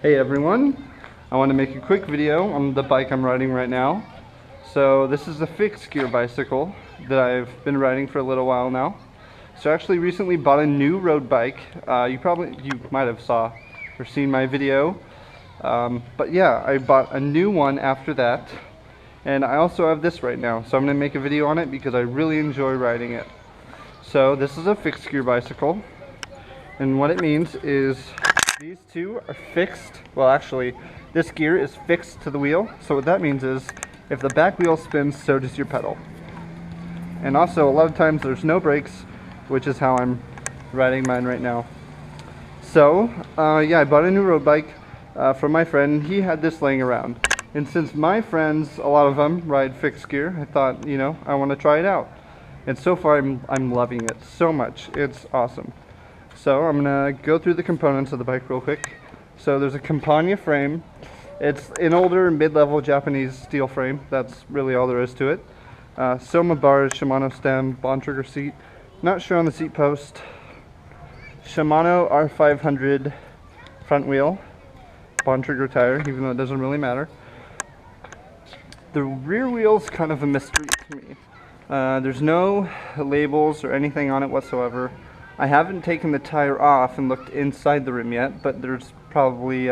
Hey everyone, I want to make a quick video on the bike I'm riding right now. So this is a fixed gear bicycle that I've been riding for a little while now. So I actually recently bought a new road bike. You might have saw or seen my video. But yeah, I bought a new one after that. And I also have this right now. So I'm going to make a video on it because I really enjoy riding it. So this is a fixed gear bicycle. And what it means is these two are fixed. Well, actually, this gear is fixed to the wheel. So what that means is if the back wheel spins, so does your pedal. And also, a lot of times there's no brakes, which is how I'm riding mine right now. So, yeah, I bought a new road bike from my friend. He had this laying around. And since my friends, a lot of them ride fixed gear, I thought, you know, I want to try it out. And so far, I'm loving it so much. It's awesome. So I'm gonna go through the components of the bike real quick. So there's a Campagna frame. It's an older mid-level Japanese steel frame. That's really all there is to it. Soma bars, Shimano stem, Bond trigger seat. Not sure on the seat post. Shimano R500 front wheel. Bond trigger tire, even though it doesn't really matter. The rear wheel's kind of a mystery to me. There's no labels or anything on it whatsoever. I haven't taken the tire off and looked inside the rim yet, but there's probably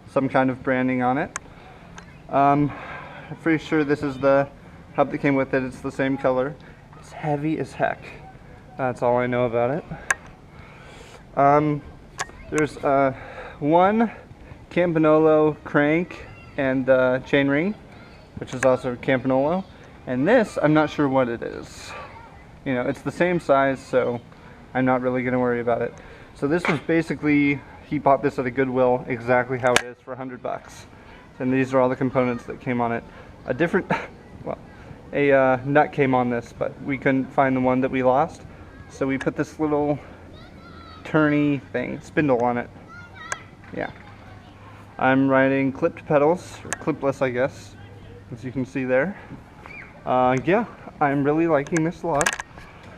some kind of branding on it. I'm pretty sure this is the hub that came with it. It's the same color. It's heavy as heck. That's all I know about it. There's one Campanolo crank and chainring, which is also Campanolo. And this, I'm not sure what it is. You know, it's the same size, so I'm not really going to worry about it. So this was basically, he bought this at a Goodwill exactly how it is for $100. And these are all the components that came on it. A different, well, a nut came on this, but we couldn't find the one that we lost. So we put this little turny thing, spindle on it. Yeah. I'm riding clipped pedals, or clipless I guess, as you can see there. Yeah, I'm really liking this a lot.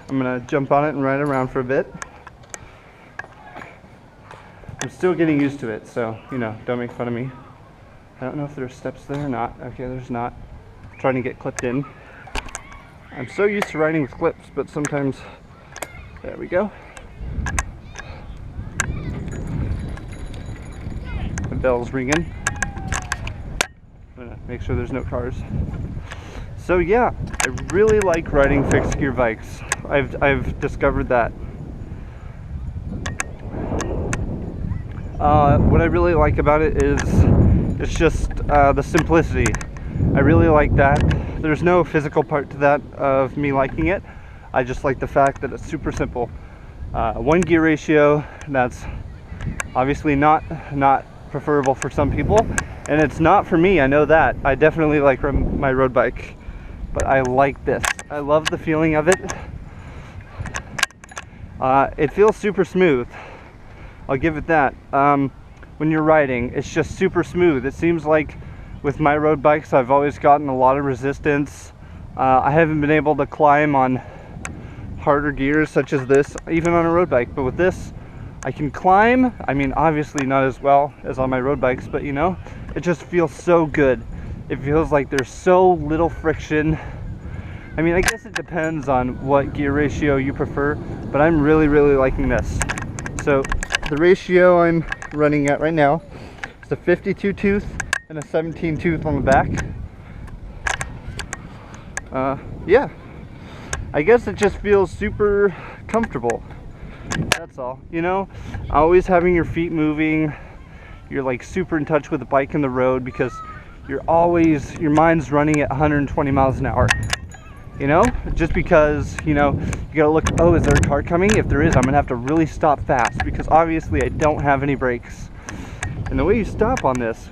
I'm gonna jump on it and ride around for a bit. I'm still getting used to it, so, you know, don't make fun of me. I don't know if there's steps there or not. Okay, there's not. I'm trying to get clipped in. I'm so used to riding with clips, but sometimes, there we go. The bell's ringing. I'm gonna make sure there's no cars. So yeah, I really like riding fixed gear bikes. I've discovered that. What I really like about it is it's just the simplicity. I really like that. There's no physical part to that of me liking it. I just like the fact that it's super simple. One gear ratio, that's obviously not preferable for some people, and it's not for me, I know that. I definitely like my road bike. But I like this. I love the feeling of it. It feels super smooth. I'll give it that. When you're riding, it's just super smooth. It seems like with my road bikes, I've always gotten a lot of resistance. I haven't been able to climb on harder gears such as this, even on a road bike. But with this, I can climb. I mean, obviously not as well as on my road bikes, but you know, it just feels so good. It feels like there's so little friction. I mean, I guess it depends on what gear ratio you prefer, but I'm really liking this. So the ratio I'm running at right now is a 52 tooth and a 17 tooth on the back. Yeah, I guess it just feels super comfortable. That's all. You know, always having your feet moving. You're like super in touch with the bike and the road because your mind's running at 120 miles an hour, you know, just because, you know, you gotta look, oh, is there a car coming? If there is, I'm gonna have to really stop fast because obviously I don't have any brakes. And the way you stop on this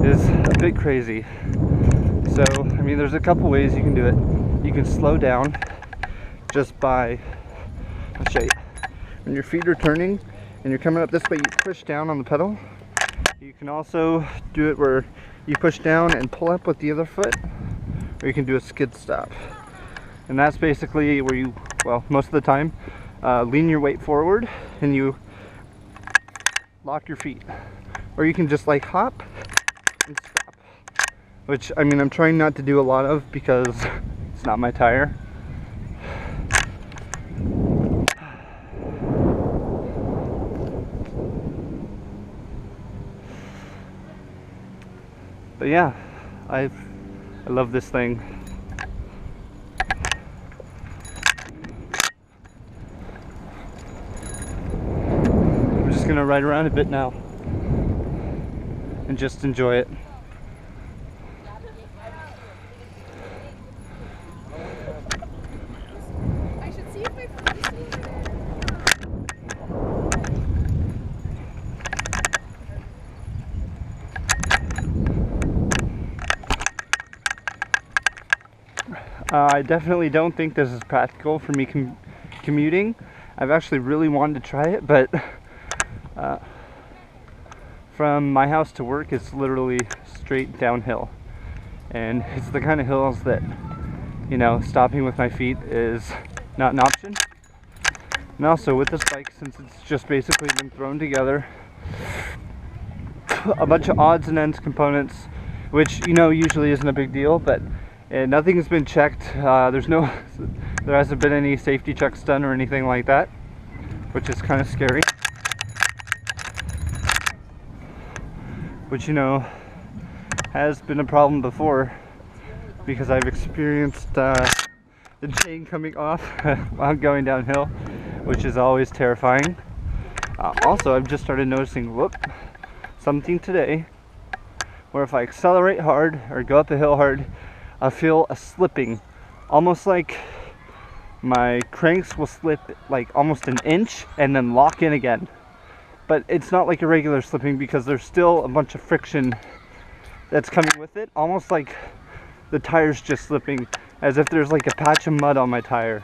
is a bit crazy. So, I mean, there's a couple ways you can do it. You can slow down just by, I'll show you. When your feet are turning and you're coming up this way, you push down on the pedal. You can also do it where you push down and pull up with the other foot, or you can do a skid stop. And that's basically where you, well, most of the time, lean your weight forward and you lock your feet. Or you can just like hop and stop. Which, I mean, I'm trying not to do a lot of because it's not my tire. But yeah, I love this thing. I'm just gonna ride around a bit now and just enjoy it. I should see if my friends are there. I definitely don't think this is practical for me commuting. I've actually really wanted to try it, but from my house to work it's literally straight downhill. And it's the kind of hills that, you know, stopping with my feet is not an option. And also with this bike, since it's just basically been thrown together, a bunch of odds and ends components, which, you know, usually isn't a big deal, but nothing's been checked. There hasn't been any safety checks done or anything like that, which is kind of scary. Which, you know, has been a problem before because I've experienced the chain coming off while going downhill, which is always terrifying. Also, I've just started noticing something today where if I accelerate hard or go up the hill hard, I feel a slipping, almost like my cranks will slip like almost an inch and then lock in again. But it's not like a regular slipping because there's still a bunch of friction that's coming with it, almost like the tire's just slipping, as if there's like a patch of mud on my tire.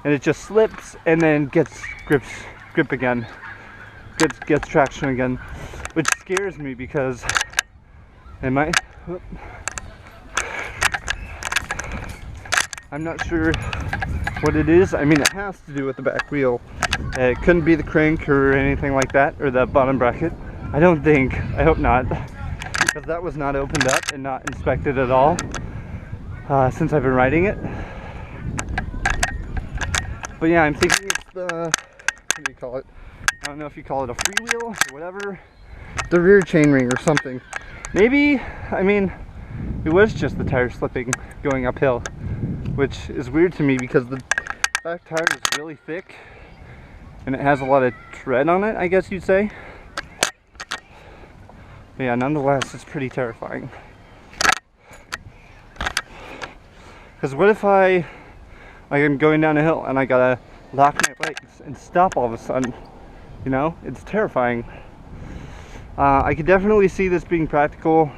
And it just slips and then gets grip again, gets traction again, which scares me because it might. I'm not sure what it is. I mean, it has to do with the back wheel. It couldn't be the crank or anything like that, or the bottom bracket. I don't think. I hope not, because that was not opened up and not inspected at all since I've been riding it. But yeah, I'm thinking it's the, what do you call it? I don't know if you call it a freewheel or whatever. The rear chainring or something. Maybe, I mean, it was just the tire slipping going uphill, which is weird to me because the back tire is really thick and it has a lot of tread on it, I guess you'd say. But yeah, nonetheless, it's pretty terrifying. Because what if I'm going down a hill and I gotta lock my legs and stop all of a sudden? You know, it's terrifying. I could definitely see this being practical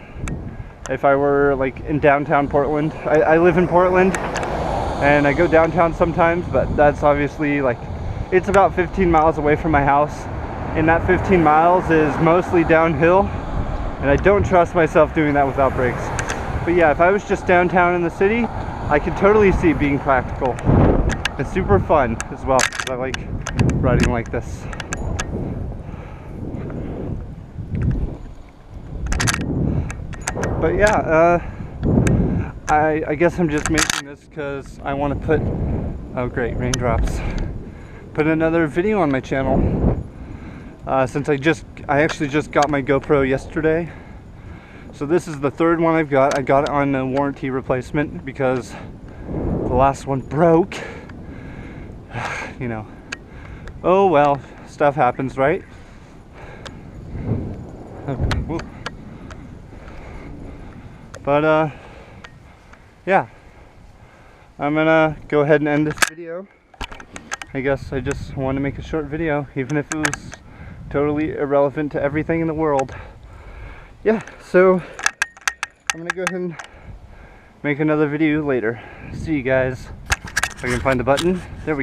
if I were like in downtown Portland. I live in Portland and I go downtown sometimes, but that's obviously like, it's about 15 miles away from my house, and that 15 miles is mostly downhill, and I don't trust myself doing that without brakes. But yeah, if I was just downtown in the city, I could totally see it being practical. It's super fun as well, because I like riding like this. But yeah, I guess I'm just making this because I want to put, oh great, raindrops, put another video on my channel. Since I actually just got my GoPro yesterday. So this is the third one I've got. I got it on a warranty replacement because the last one broke. You know, oh well, stuff happens, right? Okay. But yeah, I'm gonna go ahead and end this video. I guess I just want to make a short video, even if it was totally irrelevant to everything in the world. Yeah, so I'm gonna go ahead and make another video later. See you guys. If I can find the button. There we go.